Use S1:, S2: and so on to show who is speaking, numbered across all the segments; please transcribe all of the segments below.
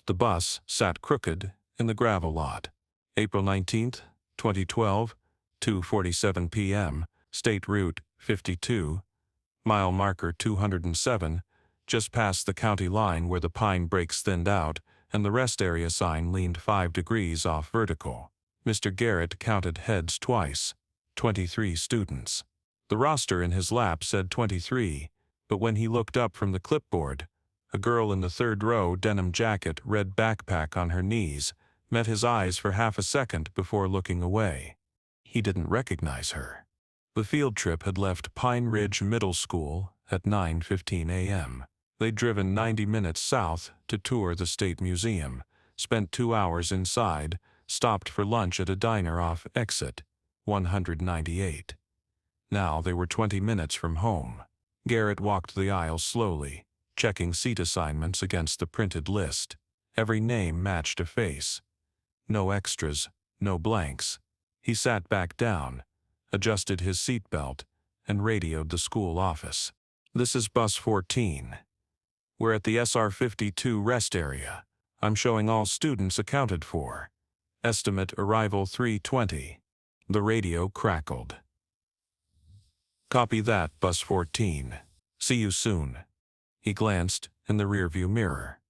S1: The bus sat crooked in the gravel lot. April 19th, 2012, 2:47 p.m., State Route 52, mile marker 207, just past the county line where the pine breaks thinned out and the rest area sign leaned 5 degrees off vertical. Mr. Garrett counted heads twice. 23 students. The roster in his lap said 23, but when he looked up from the clipboard, a girl in the third row, denim jacket, red backpack on her knees, met his eyes for half a second before looking away. He didn't recognize her. The field trip had left Pine Ridge Middle School at 9:15 a.m. They'd driven 90 minutes south to tour the State Museum, spent 2 hours inside, stopped for lunch at a diner off exit 198. Now they were 20 minutes from home. Garrett walked the aisle slowly, checking seat assignments against the printed list. Every name matched a face. No extras, no blanks. He sat back down, adjusted his seatbelt, and radioed the school office. "This is bus 14. We're at the SR52 rest area. I'm showing all students accounted for. Estimate arrival 3:20. The radio crackled. "Copy that, bus 14. See you soon." He glanced in the rearview mirror.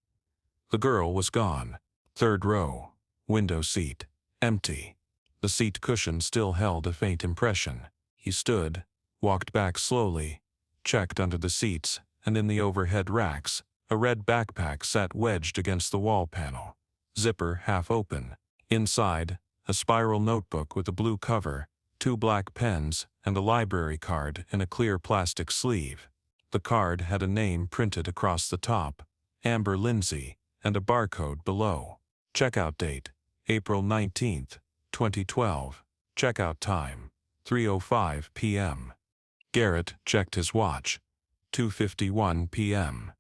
S1: The girl was gone. Third row, window seat, empty. The seat cushion still held a faint impression. He stood, walked back slowly, checked under the seats, and in the overhead racks, a red backpack sat wedged against the wall panel, zipper half open. Inside, a spiral notebook with a blue cover, 2 black pens, and a library card in a clear plastic sleeve. The card had a name printed across the top, Amber Lindsay, and a barcode below. Checkout date, April 19th, 2012. Checkout time, 3:05 p.m. Garrett checked his watch, 2:51 p.m.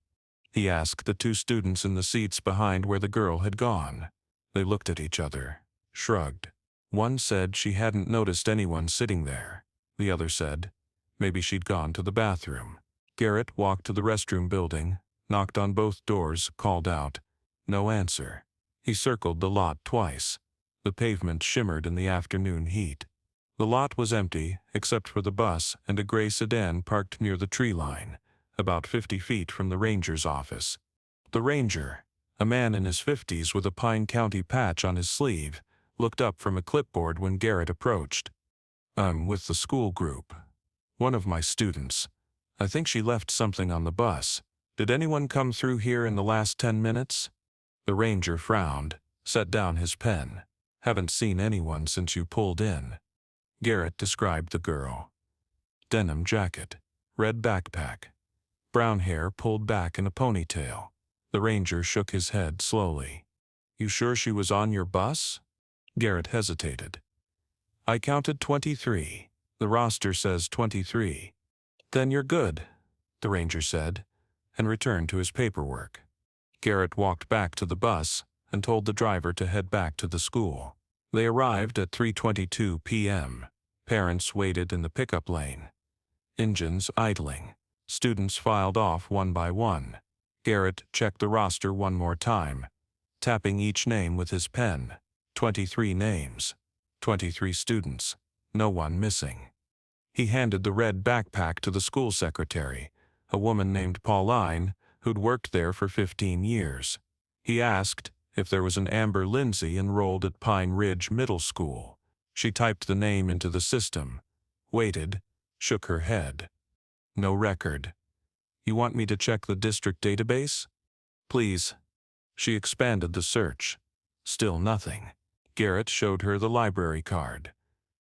S1: He asked the 2 students in the seats behind where the girl had gone. They looked at each other, shrugged. One said she hadn't noticed anyone sitting there. The other said, maybe she'd gone to the bathroom. Garrett walked to the restroom building, knocked on both doors, called out. No answer. He circled the lot twice. The pavement shimmered in the afternoon heat. The lot was empty, except for the bus and a gray sedan parked near the tree line, about 50 feet from the ranger's office. The ranger, a man in his 50s with a Pine County patch on his sleeve, looked up from a clipboard when Garrett approached. "I'm with the school group. One of my students. I think she left something on the bus. Did anyone come through here in the last 10 minutes? The ranger frowned, set down his pen. "Haven't seen anyone since you pulled in." Garrett described the girl. Denim jacket, red backpack, brown hair pulled back in a ponytail. The ranger shook his head slowly. "You sure she was on your bus?" Garrett hesitated. "I counted 23. The roster says 23. "Then you're good," the ranger said, and returned to his paperwork. Garrett walked back to the bus and told the driver to head back to the school. They arrived at 3:22 p.m. Parents waited in the pickup lane. Engines idling. Students filed off one by one. Garrett checked the roster one more time, tapping each name with his pen. 23 names. 23 students. No one missing. He handed the red backpack to the school secretary, a woman named Pauline, who'd worked there for 15 years. He asked if there was an Amber Lindsay enrolled at Pine Ridge Middle School. She typed the name into the system, waited, shook her head. "No record. You want me to check the district database?" "Please." She expanded the search. Still nothing. Garrett showed her the library card.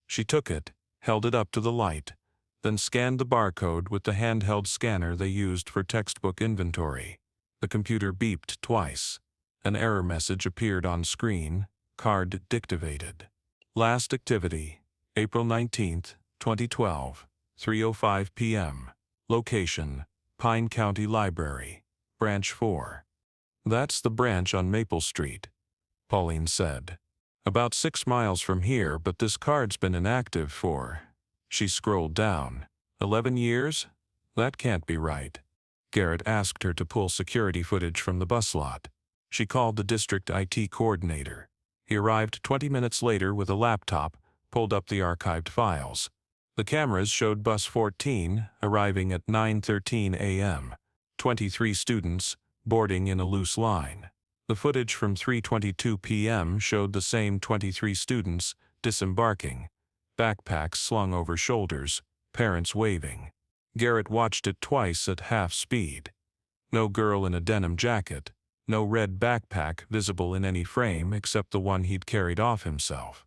S1: She took it, held it up to the light, then scanned the barcode with the handheld scanner they used for textbook inventory. The computer beeped twice. An error message appeared on screen, card deactivated. Last activity, April 19th, 2012, 3:05 p.m. Location, Pine County Library, Branch 4. "That's the branch on Maple Street," Pauline said. "About 6 miles from here, but this card's been inactive for..." She scrolled down. 11 years? That can't be right. Garrett asked her to pull security footage from the bus lot. She called the district IT coordinator. He arrived 20 minutes later with a laptop, pulled up the archived files. The cameras showed Bus 14 arriving at 9:13 a.m., 23 students boarding in a loose line. The footage from 3:22 p.m. showed the same 23 students disembarking, backpacks slung over shoulders, parents waving. Garrett watched it twice at half speed. No girl in a denim jacket, no red backpack visible in any frame except the one he'd carried off himself.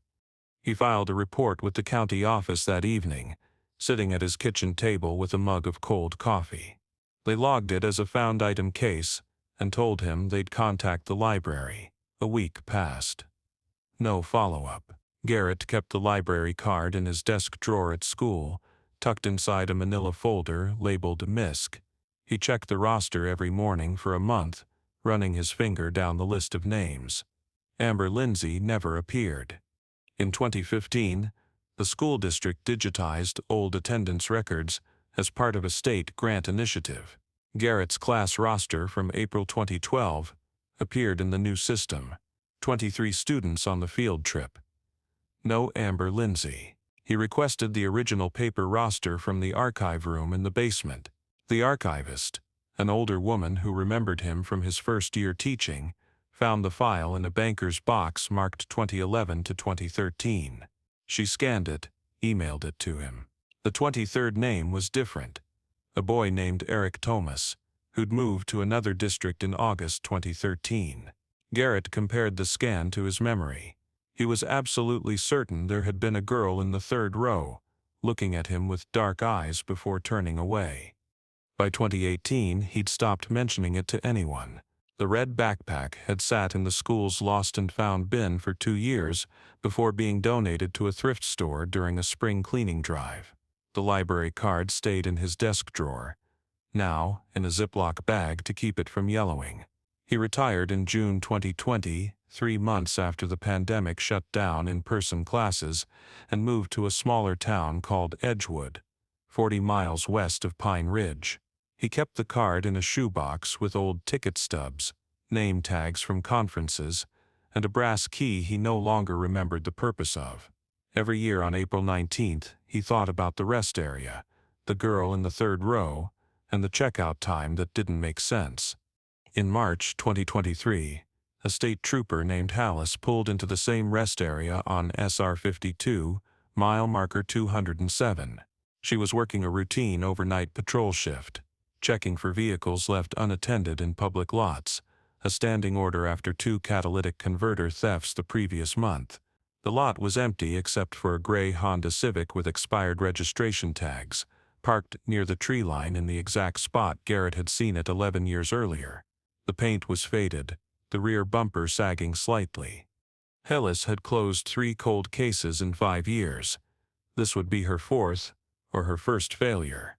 S1: He filed a report with the county office that evening, sitting at his kitchen table with a mug of cold coffee. They logged it as a found item case and told him they'd contact the library. A week passed. No follow-up. Garrett kept the library card in his desk drawer at school, tucked inside a manila folder labeled MISC. He checked the roster every morning for a month, running his finger down the list of names. Amber Lindsay never appeared. In 2015, the school district digitized old attendance records as part of a state grant initiative. Garrett's class roster from April 2012 appeared in the new system. 23 students on the field trip. No Amber Lindsay. He requested the original paper roster from the archive room in the basement. The archivist, an older woman who remembered him from his first year teaching, found the file in a banker's box marked 2011 to 2013. She scanned it, emailed it to him. The 23rd name was different. A boy named Eric Thomas, who'd moved to another district in August 2013. Garrett compared the scan to his memory. He was absolutely certain there had been a girl in the third row, looking at him with dark eyes before turning away. By 2018, he'd stopped mentioning it to anyone. The red backpack had sat in the school's lost and found bin for 2 years before being donated to a thrift store during a spring cleaning drive. The library card stayed in his desk drawer, now in a Ziploc bag to keep it from yellowing. He retired in June 2020, 3 months after the pandemic shut down in-person classes, and moved to a smaller town called Edgewood, 40 miles west of Pine Ridge. He kept the card in a shoebox with old ticket stubs, name tags from conferences, and a brass key he no longer remembered the purpose of. Every year on April 19th, he thought about the rest area, the girl in the third row, and the checkout time that didn't make sense. In March 2023, a state trooper named Hallis pulled into the same rest area on SR 52, mile marker 207. She was working a routine overnight patrol shift, checking for vehicles left unattended in public lots, a standing order after 2 catalytic converter thefts the previous month. The lot was empty except for a gray Honda Civic with expired registration tags, parked near the tree line in the exact spot Garrett had seen it 11 years earlier. The paint was faded, the rear bumper sagging slightly. Hallis had closed 3 cold cases in 5 years. This would be her 4th, or her first failure.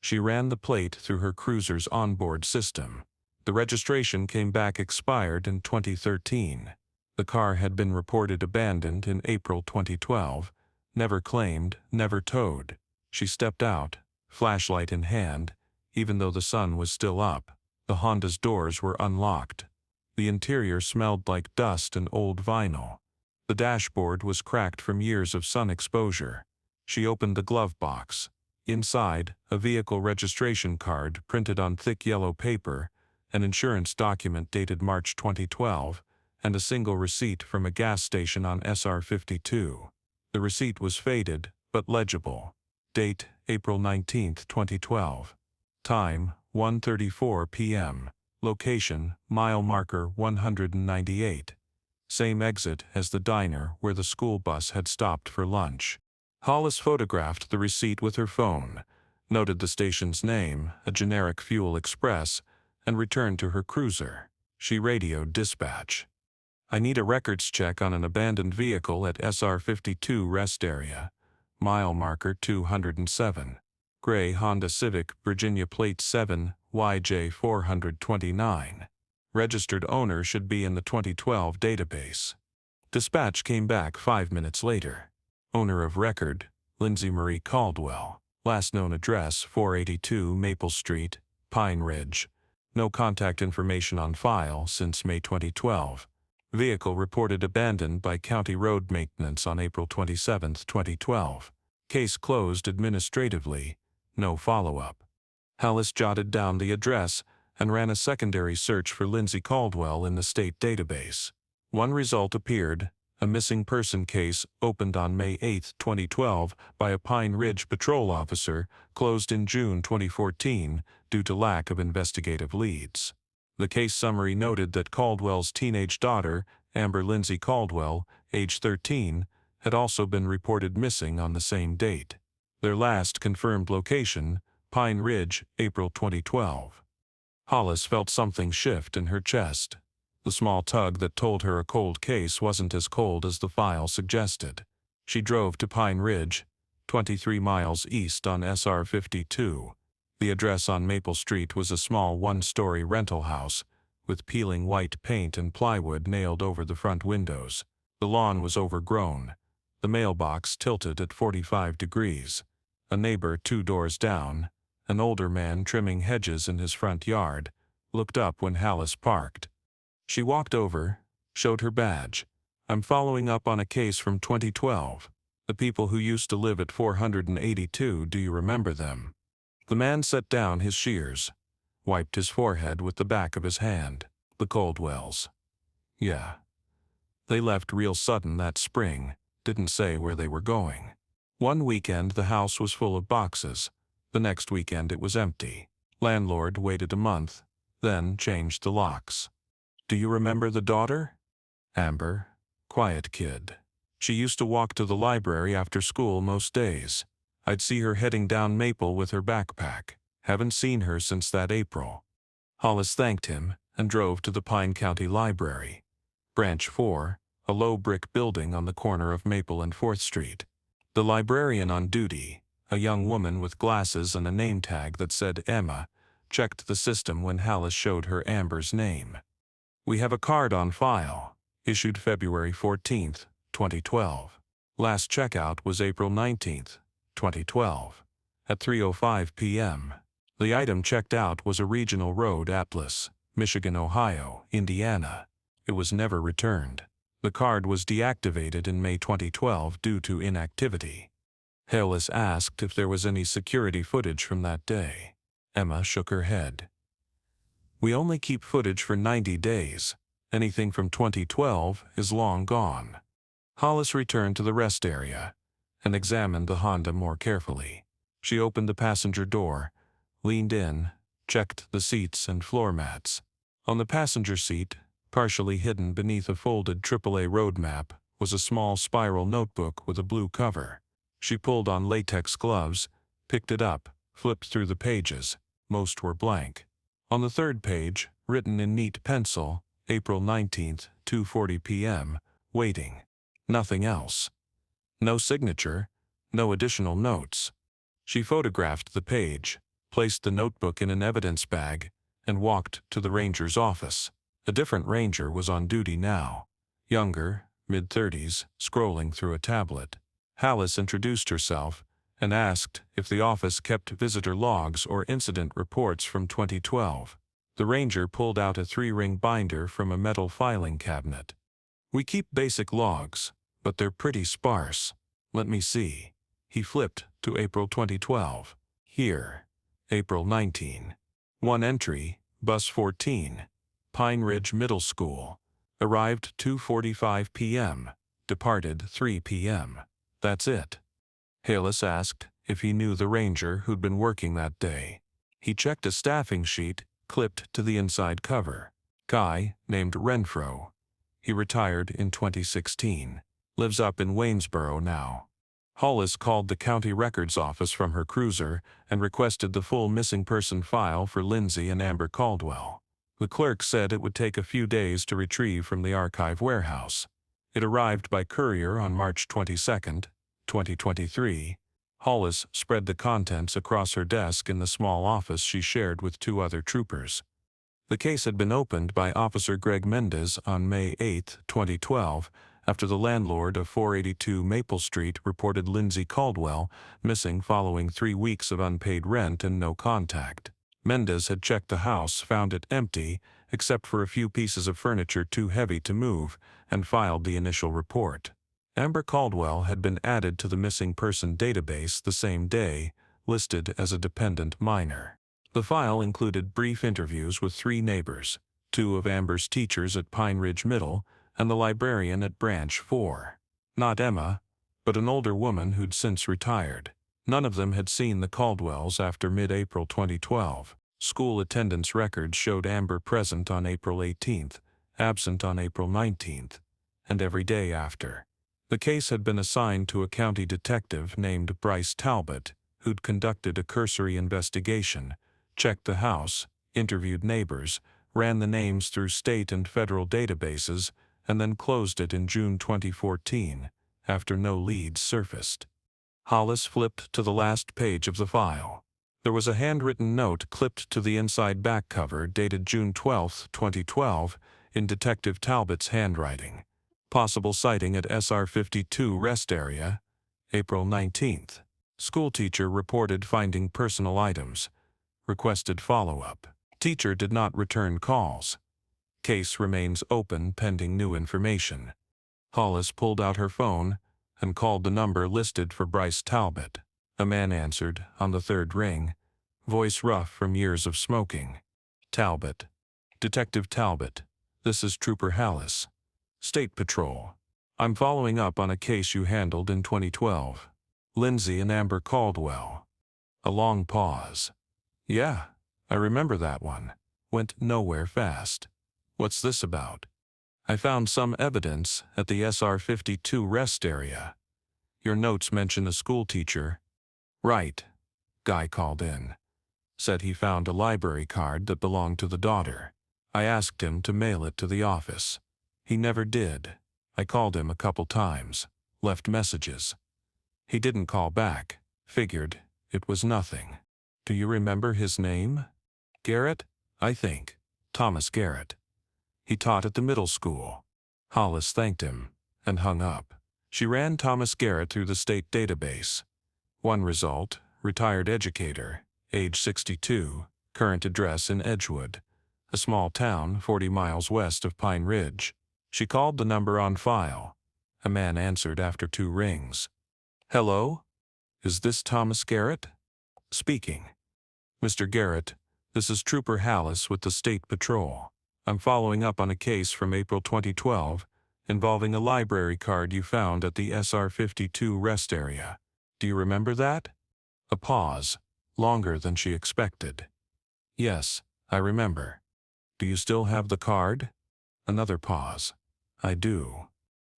S1: She ran the plate through her cruiser's onboard system. The registration came back expired in 2013. The car had been reported abandoned in April 2012, never claimed, never towed. She stepped out, flashlight in hand, even though the sun was still up. The Honda's doors were unlocked. The interior smelled like dust and old vinyl. The dashboard was cracked from years of sun exposure. She opened the glove box. Inside, a vehicle registration card printed on thick yellow paper, an insurance document dated March 2012, and a single receipt from a gas station on SR 52. The receipt was faded, but legible. Date, April 19, 2012. Time, 1:34 p.m. Location, mile marker 198. Same exit as the diner where the school bus had stopped for lunch. Hallis photographed the receipt with her phone, noted the station's name, a generic Fuel Express, and returned to her cruiser. She radioed dispatch. "I need a records check on an abandoned vehicle at SR 52 rest area. Mile marker 207. Gray Honda Civic, Virginia plate 7, YJ 429. Registered owner should be in the 2012 database." Dispatch came back 5 minutes later. Owner of record, Lindsay Marie Caldwell. Last known address, 482 Maple Street, Pine Ridge. No contact information on file since May 2012. Vehicle reported abandoned by County Road Maintenance on April 27, 2012. Case closed administratively. No follow-up. Halas jotted down the address and ran a secondary search for Lindsay Caldwell in the state database. One result appeared: a missing person case opened on May 8, 2012 by a Pine Ridge patrol officer, closed in June 2014 due to lack of investigative leads. The case summary noted that Caldwell's teenage daughter, Amber Lindsay Caldwell, age 13, had also been reported missing on the same date. Their last confirmed location, Pine Ridge, April 2012. Halas felt something shift in her chest. The small tug that told her a cold case wasn't as cold as the file suggested. She drove to Pine Ridge, 23 miles east on SR 52. The address on Maple Street was a small one-story rental house, with peeling white paint and plywood nailed over the front windows. The lawn was overgrown. The mailbox tilted at 45 degrees. A neighbor 2 doors down, an older man trimming hedges in his front yard, looked up when Halas parked. She walked over, showed her badge. "I'm following up on a case from 2012. The people who used to live at 482, do you remember them?" The man set down his shears, wiped his forehead with the back of his hand. "The Caldwells. Yeah. They left real sudden that spring, didn't say where they were going. One weekend the house was full of boxes. The next weekend it was empty. Landlord waited a month, then changed the locks." "Do you remember the daughter?" "Amber. Quiet kid. She used to walk to the library after school most days. I'd see her heading down Maple with her backpack. Haven't seen her since that April." Halas thanked him and drove to the Pine County Library. Branch 4, a low brick building on the corner of Maple and 4th Street. The librarian on duty, a young woman with glasses and a name tag that said Emma, checked the system when Halas showed her Amber's name. "We have a card on file, issued February 14, 2012. Last checkout was April 19, 2012, at 3:05 p.m. The item checked out was a Regional Road Atlas, Michigan, Ohio, Indiana. It was never returned. The card was deactivated in May 2012 due to inactivity." Halas asked if there was any security footage from that day. Emma shook her head. "We only keep footage for 90 days. Anything from 2012 is long gone." Halas returned to the rest area and examined the Honda more carefully. She opened the passenger door, leaned in, checked the seats and floor mats. On the passenger seat, partially hidden beneath a folded AAA road map, was a small spiral notebook with a blue cover. She pulled on latex gloves, picked it up, flipped through the pages. Most were blank. On the third page, written in neat pencil, April 19, 2:40 p.m., waiting. Nothing else. No signature, no additional notes. She photographed the page, placed the notebook in an evidence bag, and walked to the ranger's office. A different ranger was on duty now. Younger, mid-30s, scrolling through a tablet. Halas introduced herself and asked if the office kept visitor logs or incident reports from 2012. The ranger pulled out a 3-ring binder from a metal filing cabinet. "We keep basic logs, but they're pretty sparse. Let me see." He flipped to April 2012. "Here. April 19. One entry, Bus 14, Pine Ridge Middle School. Arrived 2:45 p.m. Departed 3 p.m. That's it." Halas asked if he knew the ranger who'd been working that day. He checked a staffing sheet, clipped to the inside cover. "Guy named Renfro. He retired in 2016. Lives up in Waynesboro now." Halas called the county records office from her cruiser and requested the full missing person file for Lindsay and Amber Caldwell. The clerk said it would take a few days to retrieve from the archive warehouse. It arrived by courier on March 22, 2023. Halas spread the contents across her desk in the small office she shared with 2 other troopers. The case had been opened by Officer Greg Mendez on May 8, 2012, after the landlord of 482 Maple Street reported Lindsay Caldwell missing following 3 weeks of unpaid rent and no contact. Mendez had checked the house, found it empty, except for a few pieces of furniture too heavy to move, and filed the initial report. Amber Caldwell had been added to the missing person database the same day, listed as a dependent minor. The file included brief interviews with 3 neighbors, 2 of Amber's teachers at Pine Ridge Middle, and the librarian at Branch 4. Not Emma, but an older woman who'd since retired. None of them had seen the Caldwells after mid-April 2012. School attendance records showed Amber present on April 18th, absent on April 19th, and every day after. The case had been assigned to a county detective named Bryce Talbot, who'd conducted a cursory investigation, checked the house, interviewed neighbors, ran the names through state and federal databases, and then closed it in June 2014, after no leads surfaced. Hollis flipped to the last page of the file. There was a handwritten note clipped to the inside back cover dated June 12, 2012, in Detective Talbot's handwriting. Possible sighting at SR 52 rest area, April 19th. Schoolteacher reported finding personal items. Requested follow-up. Teacher did not return calls. Case remains open pending new information. Hollis pulled out her phone and called the number listed for Bryce Talbot. A man answered on the 3rd ring, voice rough from years of smoking. Talbot. Detective Talbot, this is Trooper Hollis. State Patrol. I'm following up on a case you handled in 2012. Lindsay and Amber Caldwell. A long pause. Yeah, I remember that one. Went nowhere fast. What's this about? I found some evidence at the SR 52 rest area. Your notes mention a schoolteacher. Right. Guy called in. Said he found a library card that belonged to the daughter. I asked him to mail it to the office. He never did. I called him a couple times, left messages. He didn't call back. Figured it was nothing. Do you remember his name? Garrett, I think. Thomas Garrett. He taught at the middle school. Hollis thanked him and hung up. She ran Thomas Garrett through the state database. One result, retired educator, age 62, current address in Edgewood, a small town 40 miles west of Pine Ridge. She called the number on file. A man answered after 2 rings. Hello? Is this Thomas Garrett? Speaking. Mr. Garrett, this is Trooper Hollis with the State Patrol. I'm following up on a case from April 2012 involving a library card you found at the SR 52 rest area. Do you remember that? A pause, longer than she expected. Yes, I remember. Do you still have the card? Another pause. I do.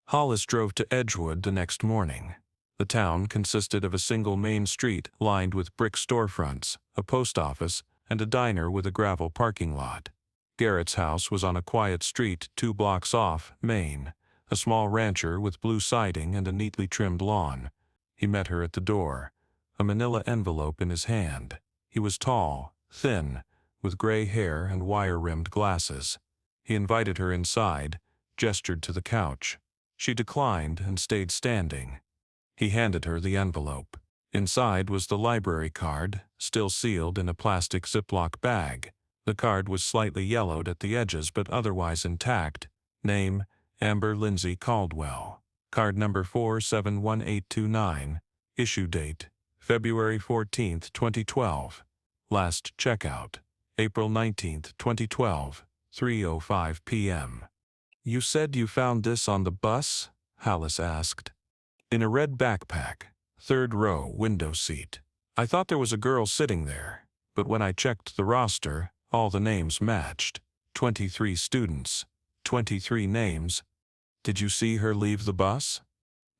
S1: Hollis drove to Edgewood the next morning. The town consisted of a single main street lined with brick storefronts, a post office, and a diner with a gravel parking lot. Garrett's house was on a quiet street 2 blocks off, Main, a small rancher with blue siding and a neatly trimmed lawn. He met her at the door, a manila envelope in his hand. He was tall, thin, with gray hair and wire-rimmed glasses. He invited her inside, gestured to the couch. She declined and stayed standing. He handed her the envelope. Inside was the library card, still sealed in a plastic Ziploc bag. The card was slightly yellowed at the edges but otherwise intact. Name, Amber Lindsay Caldwell. Card number 471829. Issue date, February 14, 2012. Last checkout, April 19, 2012, 3:05 p.m. You said you found this on the bus? Hollis asked. In a red backpack, 3rd row window seat. I thought there was a girl sitting there, but when I checked the roster, all the names matched. 23 students, 23 names. Did you see her leave the bus?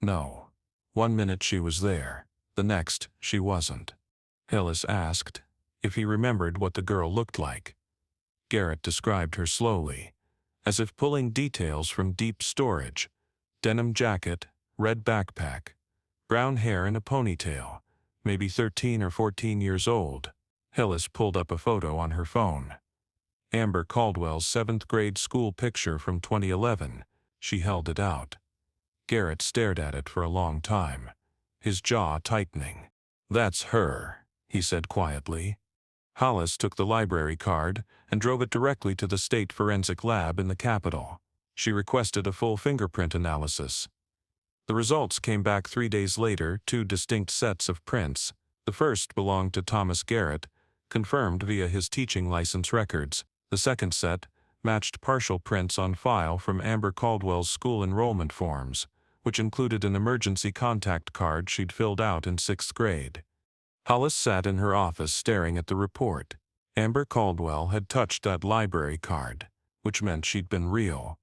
S1: No. 1 minute she was there, the next she wasn't. Hollis asked if he remembered what the girl looked like. Garrett described her slowly, as if pulling details from deep storage. Denim jacket, red backpack, brown hair in a ponytail, maybe 13 or 14 years old. Hollis pulled up a photo on her phone. Amber Caldwell's 7th grade school picture from 2011. She held it out. Garrett stared at it for a long time, his jaw tightening. That's her, he said quietly. Hollis took the library card and drove it directly to the state forensic lab in the capital. She requested a full fingerprint analysis. The results came back 3 days later, 2 distinct sets of prints. The first belonged to Thomas Garrett, confirmed via his teaching license records. The second set matched partial prints on file from Amber Caldwell's school enrollment forms, which included an emergency contact card she'd filled out in 6th grade. Hollis sat in her office staring at the report. Amber Caldwell had touched that library card, which meant she'd been real.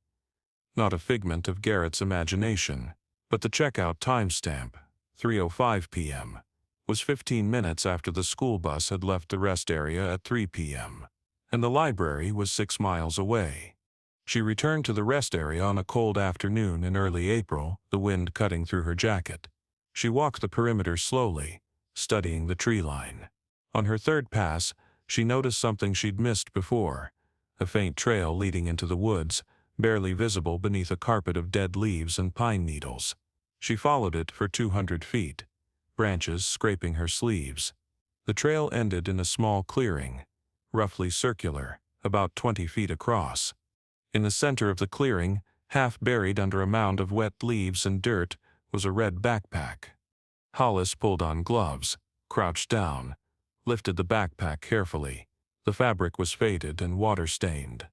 S1: Not a figment of Garrett's imagination. But the checkout timestamp, 3:05 p.m., was 15 minutes after the school bus had left the rest area at 3 p.m., and the library was 6 miles away. She returned to the rest area on a cold afternoon in early April, the wind cutting through her jacket. She walked the perimeter slowly, studying the tree line. On her third pass, she noticed something she'd missed before, a faint trail leading into the woods, barely visible beneath a carpet of dead leaves and pine needles. She followed it for 200 feet, branches scraping her sleeves. The trail ended in a small clearing, roughly circular, about 20 feet across. In the center of the clearing, half buried under a mound of wet leaves and dirt, was a red backpack. Hollis pulled on gloves, crouched down, lifted the backpack carefully. The fabric was faded and water-stained.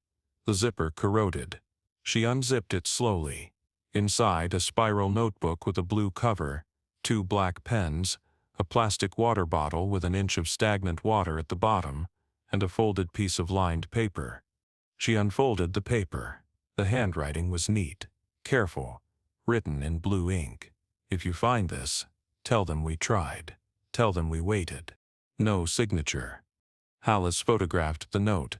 S1: The zipper corroded. She unzipped it slowly. Inside, a spiral notebook with a blue cover, 2 black pens, a plastic water bottle with an inch of stagnant water at the bottom, and a folded piece of lined paper. She unfolded the paper. The handwriting was neat, careful, written in blue ink. "If you find this, tell them we tried. Tell them we waited." No signature. Hollis photographed the note,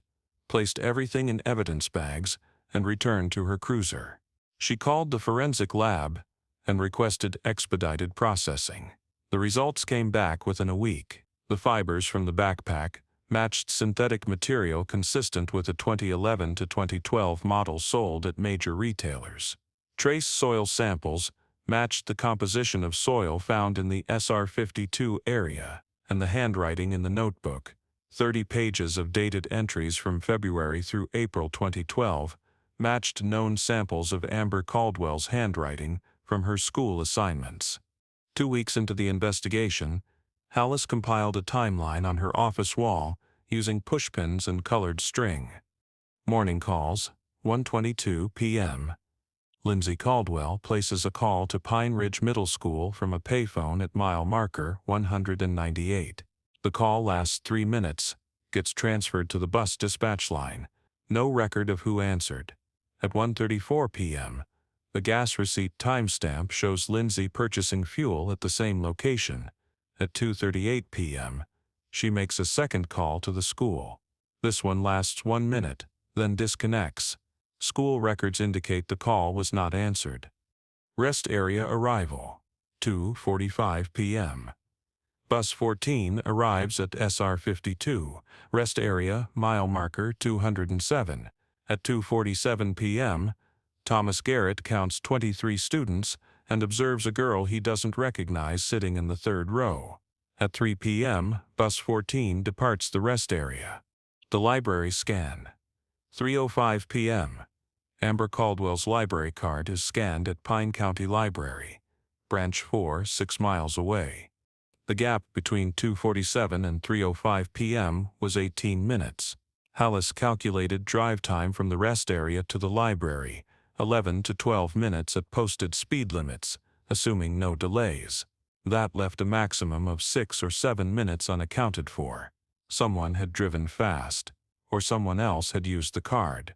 S1: placed everything in evidence bags, and returned to her cruiser. She called the forensic lab and requested expedited processing. The results came back within a week. The fibers from the backpack matched synthetic material consistent with the 2011 to 2012 model sold at major retailers. Trace soil samples matched the composition of soil found in the SR52 area, and the handwriting in the notebook, 30 pages of dated entries from February through April 2012, matched known samples of Amber Caldwell's handwriting from her school assignments. 2 weeks into the investigation, Hollis compiled a timeline on her office wall using pushpins and colored string. Morning calls, 1:22 p.m. Lindsay Caldwell places a call to Pine Ridge Middle School from a payphone at mile marker 198. The call lasts 3 minutes, gets transferred to the bus dispatch line. No record of who answered. At 1:34 p.m., the gas receipt timestamp shows Lindsay purchasing fuel at the same location. At 2:38 p.m., she makes a second call to the school. This one lasts 1 minute, then disconnects. School records indicate the call was not answered. Rest area arrival, 2:45 p.m. Bus 14 arrives at SR52, rest area, mile marker 207. At 2:47 p.m., Thomas Garrett counts 23 students and observes a girl he doesn't recognize sitting in the 3rd row. At 3 p.m., Bus 14 departs the rest area. The library scan. 3:05 p.m. Amber Caldwell's library card is scanned at Pine County Library, Branch 4, 6 miles away. The gap between 2:47 and 3:05 p.m. was 18 minutes. Hollis calculated drive time from the rest area to the library, 11 to 12 minutes at posted speed limits, assuming no delays. That left a maximum of 6 or 7 minutes unaccounted for. Someone had driven fast, or someone else had used the card.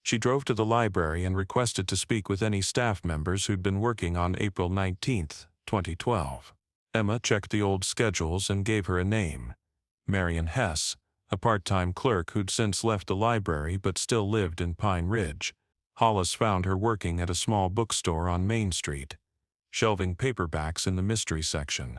S1: She drove to the library and requested to speak with any staff members who'd been working on April 19, 2012. Emma checked the old schedules and gave her a name. Marion Hess, a part-time clerk who'd since left the library but still lived in Pine Ridge. Hollis found her working at a small bookstore on Main Street, shelving paperbacks in the mystery section.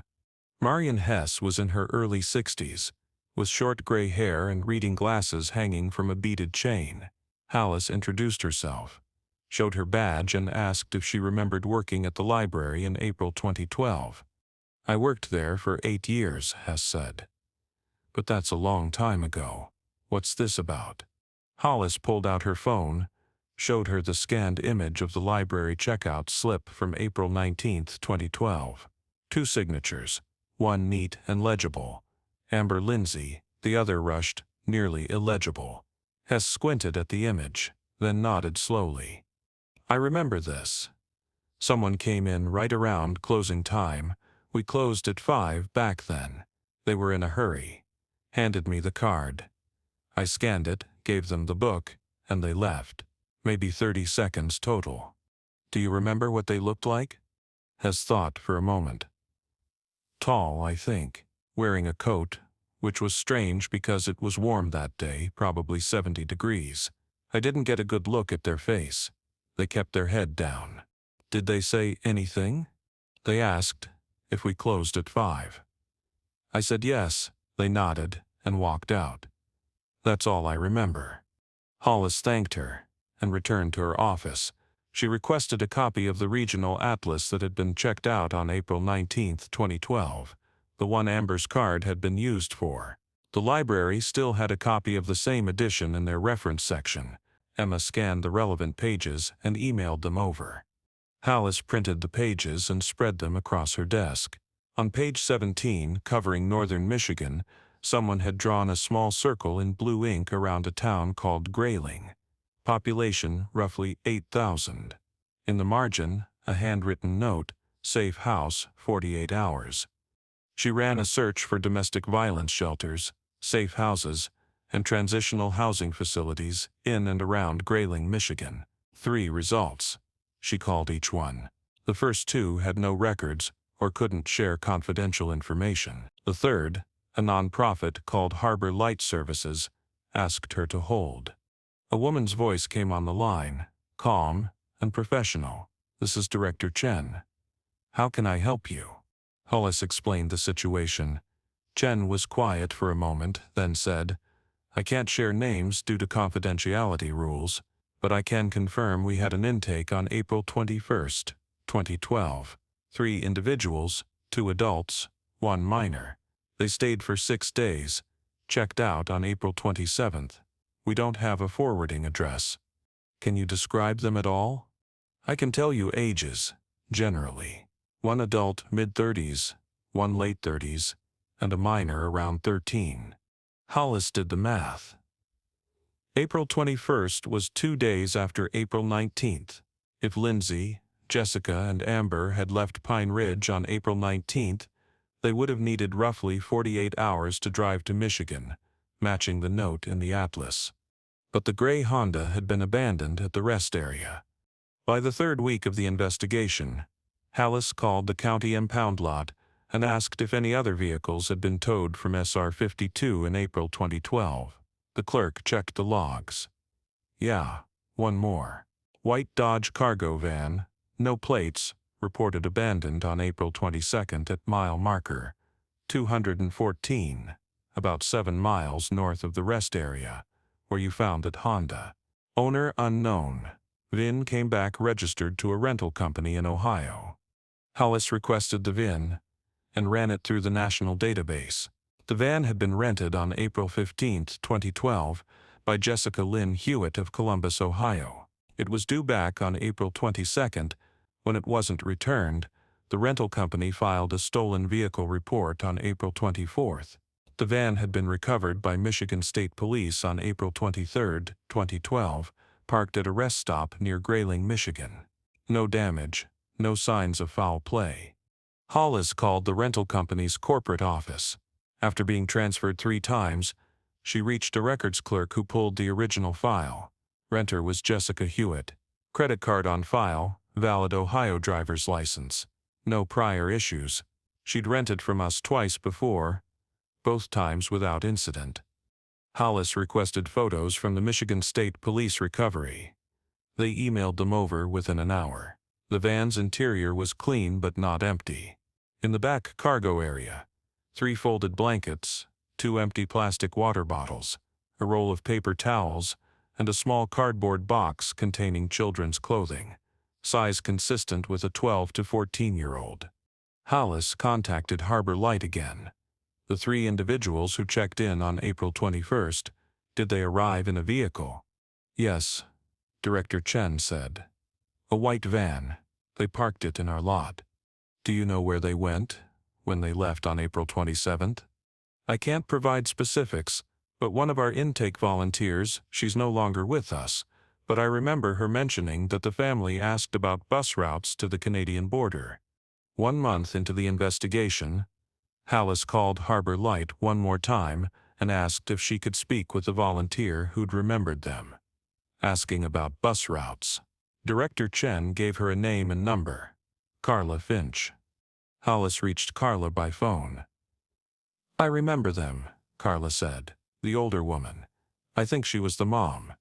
S1: Marion Hess was in her early 60s, with short gray hair and reading glasses hanging from a beaded chain. Hollis introduced herself, showed her badge, and asked if she remembered working at the library in April 2012. "I worked there for 8 years," Hess said. But that's a long time ago. What's this about? Hollis pulled out her phone, showed her the scanned image of the library checkout slip from April 19, 2012. 2 signatures, one neat and legible. Amber Lindsay, the other rushed, nearly illegible. Hess squinted at the image, then nodded slowly. I remember this. Someone came in right around closing time. We closed at 5 back then. They were in a hurry. Handed me the card. I scanned it, gave them the book, and they left. Maybe 30 seconds total. Do you remember what they looked like? Hess thought for a moment. Tall, I think, wearing a coat, which was strange because it was warm that day, probably 70 degrees. I didn't get a good look at their face. They kept their head down. Did they say anything? They asked if we closed at 5. I said yes. They nodded and walked out. That's all I remember. Hollis thanked her and returned to her office. She requested a copy of the regional atlas that had been checked out on April 19, 2012, the one Amber's card had been used for. The library still had a copy of the same edition in their reference section. Emma scanned the relevant pages and emailed them over. Hollis printed the pages and spread them across her desk. On page 17, covering northern Michigan, someone had drawn a small circle in blue ink around a town called Grayling. Population roughly 8,000. In the margin, a handwritten note, safe house, 48 hours. She ran a search for domestic violence shelters, safe houses, and transitional housing facilities in and around Grayling, Michigan. 3 results. She called each one. The first 2 had no records or couldn't share confidential information. The third, a nonprofit called Harbor Light Services, asked her to hold. A woman's voice came on the line, calm and professional. This is Director Chen. How can I help you? Hollis explained the situation. Chen was quiet for a moment, then said, I can't share names due to confidentiality rules, but I can confirm we had an intake on April 21, 2012. 3 individuals, 2 adults, 1 minor. They stayed for 6 days, checked out on April 27th. We don't have a forwarding address. Can you describe them at all? I can tell you ages, generally. 1 adult mid-30s, 1 late 30s, and a minor around 13. Hollis did the math. April 21st was 2 days after April 19th. If Lindsay, Jessica, and Amber had left Pine Ridge on April 19th, they would have needed roughly 48 hours to drive to Michigan, matching the note in the atlas. But the gray Honda had been abandoned at the rest area. By the 3rd week of the investigation, Hollis called the county impound lot and asked if any other vehicles had been towed from SR 52 in April 2012. The clerk checked the logs. Yeah, 1 more. White Dodge cargo van, no plates, reported abandoned on April 22nd at mile marker 214, about 7 miles north of the rest area, where you found it Honda. Owner unknown. VIN came back registered to a rental company in Ohio. Hollis requested the VIN and ran it through the national database. The van had been rented on April 15, 2012, by Jessica Lynn Hewitt of Columbus, Ohio. It was due back on April 22nd. When it wasn't returned, the rental company filed a stolen vehicle report on April 24th. The van had been recovered by Michigan State Police on April 23, 2012, parked at a rest stop near Grayling, Michigan. No damage, no signs of foul play. Hollis called the rental company's corporate office. After being transferred 3 times, she reached a records clerk who pulled the original file. Renter was Jessica Hewitt. Credit card on file, valid Ohio driver's license. No prior issues. She'd rented from us twice before, both times without incident. Hollis requested photos from the Michigan State Police recovery. They emailed them over within an hour. The van's interior was clean but not empty. In the back cargo area, 3 folded blankets, 2 empty plastic water bottles, a roll of paper towels, and a small cardboard box containing children's clothing, size consistent with a 12 to 14-year-old. Hollis contacted Harbor Light again. The 3 individuals who checked in on April 21st, did they arrive in a vehicle? Yes, Director Chen said. A white van. They parked it in our lot. Do you know where they went when they left on April 27th? I can't provide specifics, but one of our intake volunteers, she's no longer with us, but I remember her mentioning that the family asked about bus routes to the Canadian border. 1 month into the investigation, Halas called Harbor Light one more time and asked if she could speak with the volunteer who'd remembered them. Asking about bus routes. Director Chen gave her a name and number. Carla Finch. Halas reached Carla by phone. I remember them, Carla said, the older woman. I think she was the mom.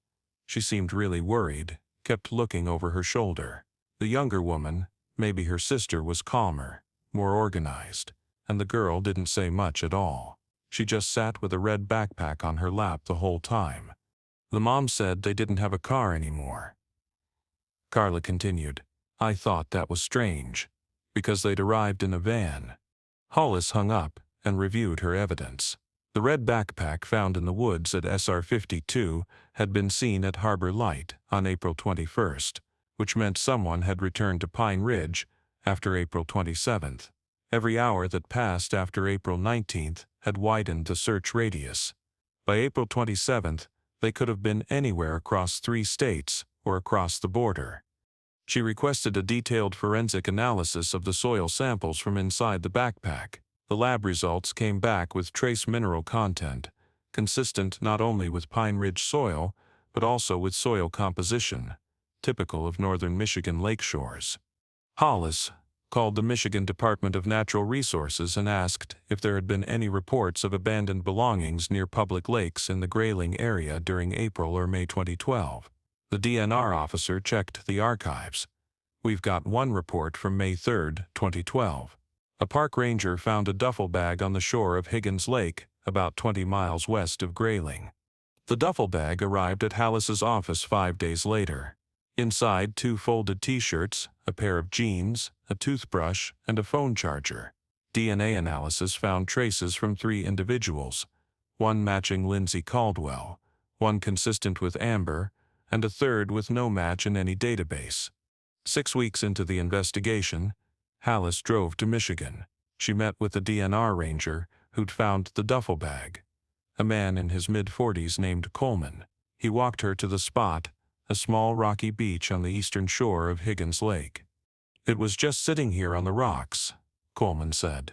S1: She seemed really worried, kept looking over her shoulder. The younger woman, maybe her sister, was calmer, more organized, and the girl didn't say much at all. She just sat with a red backpack on her lap the whole time. The mom said they didn't have a car anymore. Carla continued, I thought that was strange, because they'd arrived in a van. Hollis hung up and reviewed her evidence. The red backpack found in the woods at SR 52 had been seen at Harbor Light on April 21st, which meant someone had returned to Pine Ridge after April 27th. Every hour that passed after April 19th had widened the search radius. By April 27th, they could have been anywhere across 3 states or across the border. She requested a detailed forensic analysis of the soil samples from inside the backpack. The lab results came back with trace mineral content, consistent not only with Pine Ridge soil, but also with soil composition, typical of northern Michigan lake shores. Hollis called the Michigan Department of Natural Resources and asked if there had been any reports of abandoned belongings near public lakes in the Grayling area during April or May 2012. The DNR officer checked the archives. We've got one report from May 3, 2012. A park ranger found a duffel bag on the shore of Higgins Lake, about 20 miles west of Grayling. The duffel bag arrived at Hallis's office 5 days later. Inside, 2 folded t-shirts, a pair of jeans, a toothbrush, and a phone charger. DNA analysis found traces from 3 individuals, one matching Lindsay Caldwell, one consistent with Amber, and a third with no match in any database. 6 weeks into the investigation, Halas drove to Michigan. She met with the DNR ranger who'd found the duffel bag, a man in his mid-40s named Coleman. He walked her to the spot, a small rocky beach on the eastern shore of Higgins Lake. It was just sitting here on the rocks, Coleman said.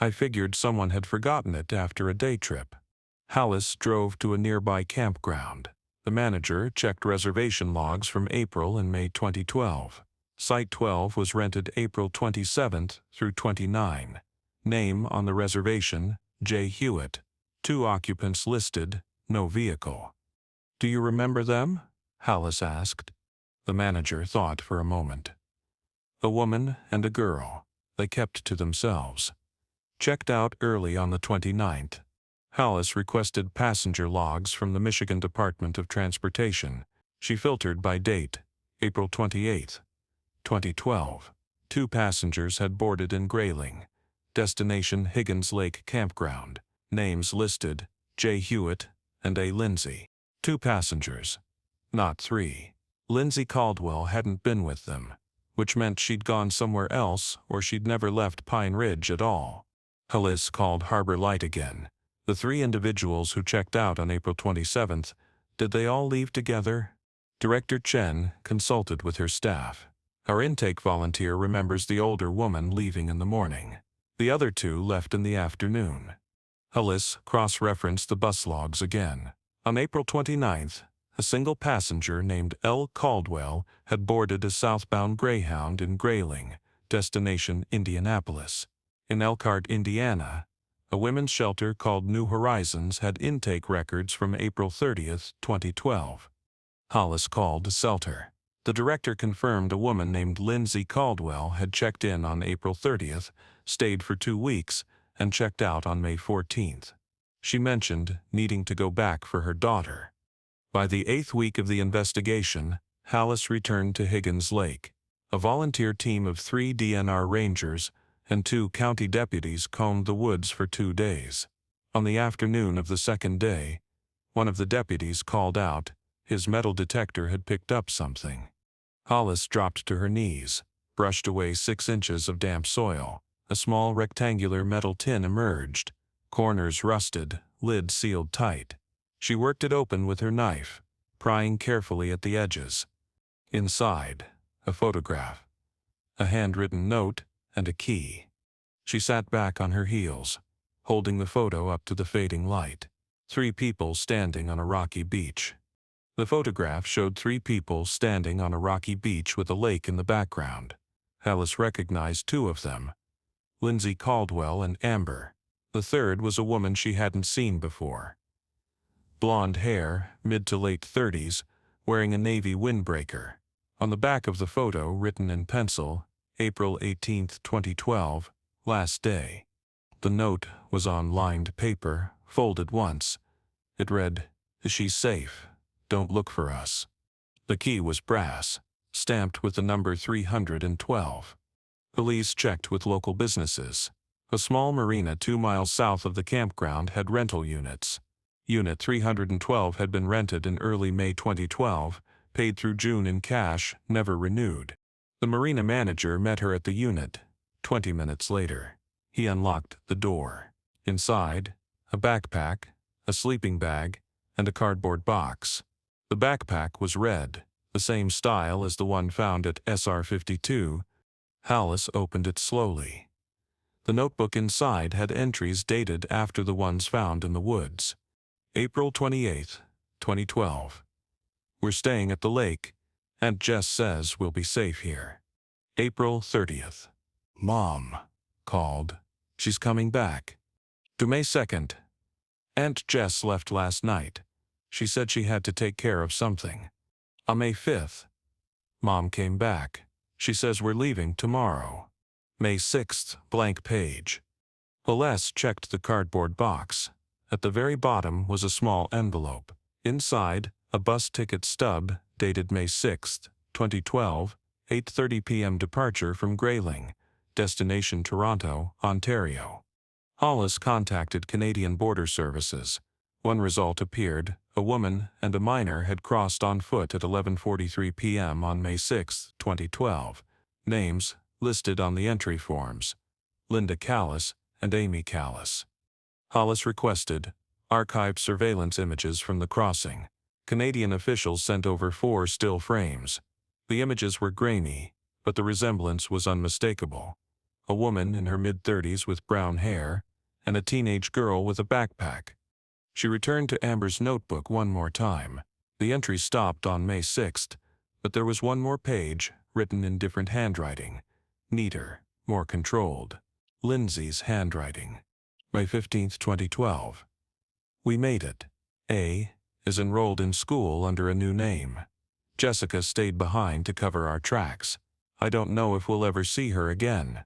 S1: I figured someone had forgotten it after a day trip. Halas drove to a nearby campground. The manager checked reservation logs from April and May 2012. Site 12 was rented April 27th through 29. Name on the reservation, J. Hewitt. 2 occupants listed, no vehicle. Do you remember them? Halas asked. The manager thought for a moment. A woman and a girl. They kept to themselves. Checked out early on the 29th. Halas requested passenger logs from the Michigan Department of Transportation. She filtered by date, April 28th, 2012. 2 passengers had boarded in Grayling. Destination Higgins Lake Campground. Names listed, J. Hewitt and A. Lindsay. 2 passengers, not 3. Lindsay Caldwell hadn't been with them, which meant she'd gone somewhere else or she'd never left Pine Ridge at all. Halas called Harbor Light again. The 3 individuals who checked out on April 27th, did they all leave together? Director Chen consulted with her staff. Our intake volunteer remembers the older woman leaving in the morning. The other 2 left in the afternoon. Halas cross-referenced the bus logs again. On April 29th, a single passenger named L. Caldwell had boarded a southbound Greyhound in Grayling, destination Indianapolis. In Elkhart, Indiana, a women's shelter called New Horizons had intake records from April 30th, 2012. Halas called the shelter. The director confirmed a woman named Lindsay Caldwell had checked in on April 30th, stayed for 2 weeks, and checked out on May 14th. She mentioned needing to go back for her daughter. By the 8th week of the investigation, Halas returned to Higgins Lake. A volunteer team of 3 DNR rangers and 2 county deputies combed the woods for 2 days. On the afternoon of the second day, one of the deputies called out his metal detector had picked up something. Hollis dropped to her knees, brushed away 6 inches of damp soil. A small rectangular metal tin emerged, corners rusted, lid sealed tight. She worked it open with her knife, prying carefully at the edges. Inside, a photograph, a handwritten note, and a key. She sat back on her heels, holding the photo up to the fading light. 3 people standing on a rocky beach. The photograph showed 3 people standing on a rocky beach with a lake in the background. Hollis recognized 2 of them, Lindsay Caldwell and Amber. The third was a woman she hadn't seen before. Blonde hair, mid to late 30s, wearing a navy windbreaker. On the back of the photo, written in pencil, April 18, 2012, last day. The note was on lined paper, folded once. It read, "She's safe. Don't look for us." The key was brass, stamped with the number 312. Police checked with local businesses. A small marina 2 miles south of the campground had rental units. Unit 312 had been rented in early May 2012, paid through June in cash, never renewed. The marina manager met her at the unit 20 minutes later. He unlocked the door. Inside, a backpack, a sleeping bag, and a cardboard box. The backpack was red, the same style as the one found at SR 52. Hollis opened it slowly. The notebook inside had entries dated after the ones found in the woods. April 28, 2012. We're staying at the lake. Aunt Jess says we'll be safe here. April 30th. Mom called. She's coming back. To May 2nd. Aunt Jess left last night. She said she had to take care of something. On May 5th. Mom came back. She says we're leaving tomorrow. May 6th, blank page. Hollis checked the cardboard box. At the very bottom was a small envelope. Inside, a bus ticket stub, dated May 6th, 2012, 8:30 p.m. departure from Grayling, destination Toronto, Ontario. Hollis contacted Canadian Border Services. One result appeared: a woman and a minor had crossed on foot at 11:43 p.m. on May 6, 2012. Names listed on the entry forms: Linda Callis and Amy Callis. Hollis requested archived surveillance images from the crossing. Canadian officials sent over 4 still frames. The images were grainy, but the resemblance was unmistakable. A woman in her mid-30s with brown hair, and a teenage girl with a backpack. She returned to Amber's notebook one more time. The entry stopped on May 6th, but there was one more page, written in different handwriting. Neater, more controlled. Lindsay's handwriting. May 15th, 2012. We made it. A is enrolled in school under a new name. Jessica stayed behind to cover our tracks. I don't know if we'll ever see her again.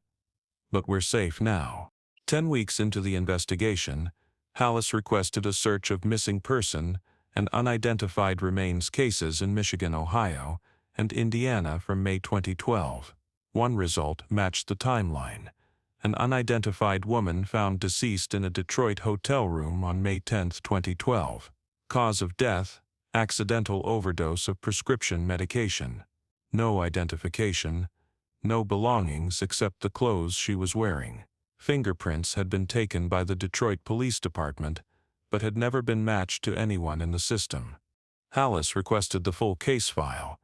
S1: But we're safe now. 10 weeks into the investigation, Hollis requested a search of missing person and unidentified remains cases in Michigan, Ohio, and Indiana from May 2012. One result matched the timeline. An unidentified woman found deceased in a Detroit hotel room on May 10, 2012. Cause of death: accidental overdose of prescription medication. No identification. No belongings except the clothes she was wearing. Fingerprints had been taken by the Detroit Police Department, but had never been matched to anyone in the system. Hollis requested the full case file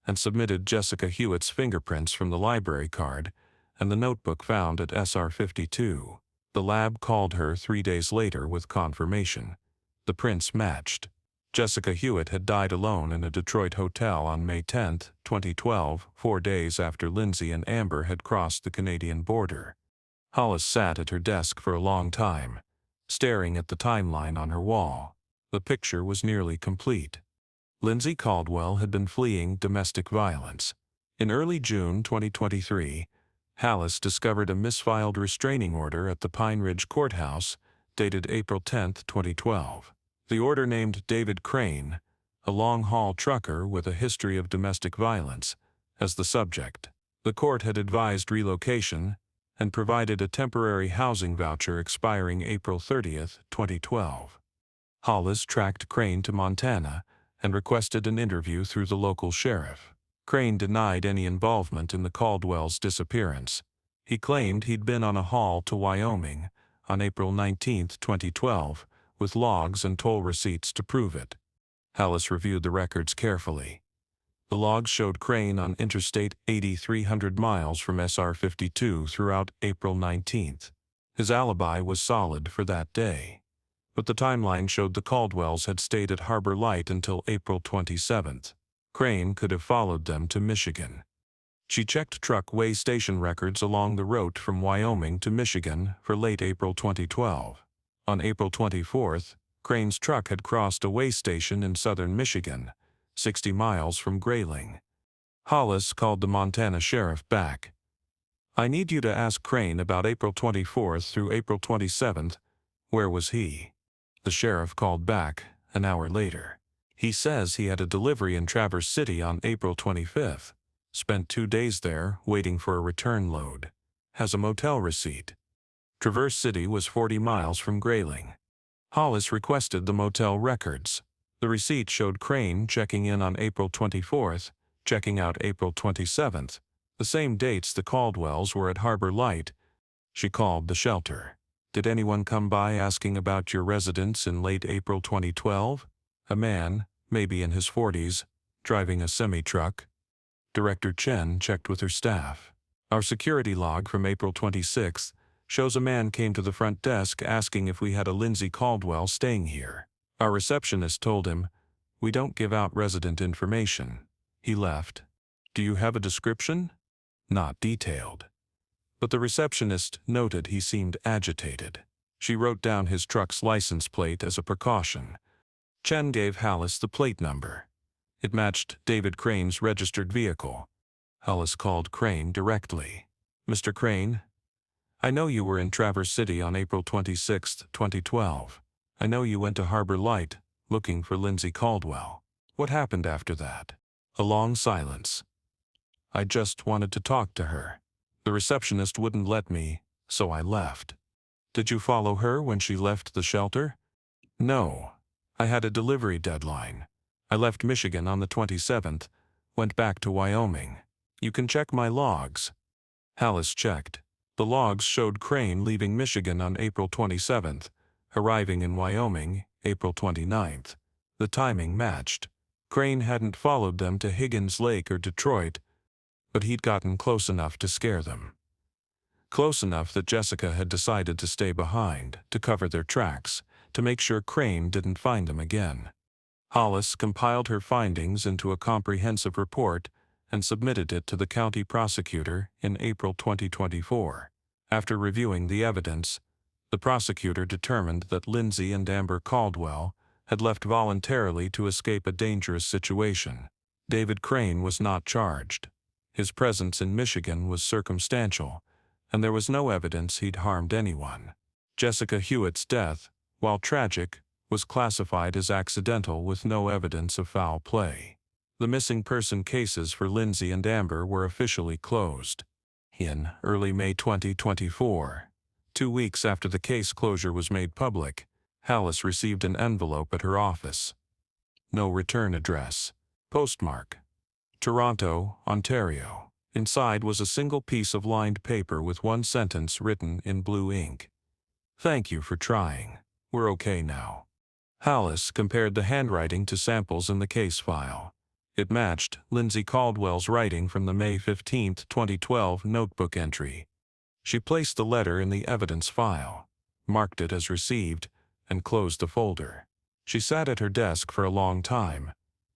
S1: and submitted Jessica Hewitt's fingerprints from the library card and the notebook found at SR 52. The lab called her 3 days later with confirmation. The prints matched. Jessica Hewitt had died alone in a Detroit hotel on May 10, 2012, 4 days after Lindsay and Amber had crossed the Canadian border. Hollis sat at her desk for a long time, staring at the timeline on her wall. The picture was nearly complete. Lindsay Caldwell had been fleeing domestic violence. In early June 2023, Hollis discovered a misfiled restraining order at the Pine Ridge Courthouse, dated April 10, 2012. The order named David Crane, a long-haul trucker with a history of domestic violence, as the subject. The court had advised relocation and provided a temporary housing voucher expiring April 30, 2012. Hollis tracked Crane to Montana and requested an interview through the local sheriff. Crane denied any involvement in the Caldwells' disappearance. He claimed he'd been on a haul to Wyoming on April 19, 2012, with logs and toll receipts to prove it. Hollis reviewed the records carefully. The logs showed Crane on Interstate 80 300 miles from SR 52 throughout April 19. His alibi was solid for that day. But the timeline showed the Caldwells had stayed at Harbor Light until April 27. Crane could have followed them to Michigan. She checked truck weigh station records along the route from Wyoming to Michigan for late April 2012. On April 24, Crane's truck had crossed a weigh station in southern Michigan, 60 miles from Grayling. Hollis called the Montana sheriff back. "I need you to ask Crane about April 24 through April 27. Where was he?" The sheriff called back an hour later. "He says he had a delivery in Traverse City on April 25. Spent 2 days there waiting for a return load. Has a motel receipt." Traverse City was 40 miles from Grayling. Hollis requested the motel records. The receipt showed Crane checking in on April 24, checking out April 27, the same dates the Caldwells were at Harbor Light. She called the shelter. "Did anyone come by asking about your residence in late April 2012? A man, maybe in his 40s, driving a semi-truck." Director Chen checked with her staff. "Our security log from April 26 shows a man came to the front desk asking if we had a Lindsay Caldwell staying here. Our receptionist told him, 'We don't give out resident information.' He left." "Do you have a description?" "Not detailed." But the receptionist noted he seemed agitated. She wrote down his truck's license plate as a precaution. Chen gave Hollis the plate number. It matched David Crane's registered vehicle. Hollis called Crane directly. "Mr. Crane, I know you were in Traverse City on April 26, 2012. I know you went to Harbor Light, looking for Lindsay Caldwell. What happened after that?" A long silence. "I just wanted to talk to her. The receptionist wouldn't let me, so I left." "Did you follow her when she left the shelter?" "No. I had a delivery deadline. I left Michigan on the 27th, went back to Wyoming. You can check my logs." Hollis checked. The logs showed Crane leaving Michigan on April 27th, arriving in Wyoming April 29th. The timing matched. Crane hadn't followed them to Higgins Lake or Detroit, but he'd gotten close enough to scare them. Close enough that Jessica had decided to stay behind, to cover their tracks, to make sure Crane didn't find them again. Hollis compiled her findings into a comprehensive report and submitted it to the county prosecutor in April 2024. After reviewing the evidence, the prosecutor determined that Lindsay and Amber Caldwell had left voluntarily to escape a dangerous situation. David Crane was not charged. His presence in Michigan was circumstantial, and there was no evidence he'd harmed anyone. Jessica Hewitt's death, while tragic, was classified as accidental with no evidence of foul play. The missing person cases for Lindsay and Amber were officially closed. In early May 2024, 2 weeks after the case closure was made public, Hollis received an envelope at her office. No return address. Postmark: Toronto, Ontario. Inside was a single piece of lined paper with one sentence written in blue ink. "Thank you for trying. We're okay now." Hollis compared the handwriting to samples in the case file. It matched Lindsay Caldwell's writing from the May 15, 2012 notebook entry. She placed the letter in the evidence file, marked it as received, and closed the folder. She sat at her desk for a long time,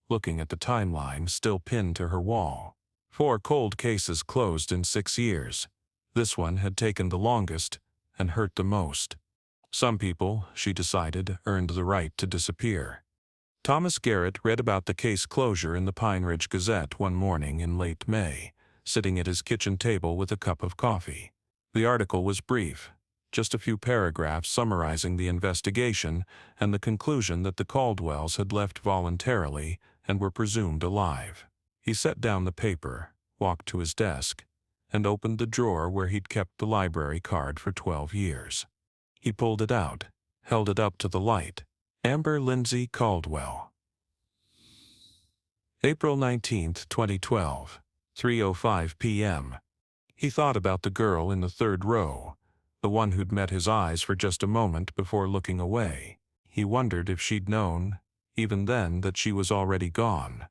S1: looking at the timeline still pinned to her wall. 4 cold cases closed in 6 years. This one had taken the longest and hurt the most. Some people, she decided, earned the right to disappear. Thomas Garrett read about the case closure in the Pine Ridge Gazette one morning in late May, sitting at his kitchen table with a cup of coffee. The article was brief, just a few paragraphs summarizing the investigation and the conclusion that the Caldwells had left voluntarily and were presumed alive. He set down the paper, walked to his desk, and opened the drawer where he'd kept the library card for 12 years. He pulled it out, held it up to the light. Amber Lindsay Caldwell. April 19, 2012, 3:05 p.m. He thought about the girl in the third row, the one who'd met his eyes for just a moment before looking away. He wondered if she'd known, even then, that she was already gone.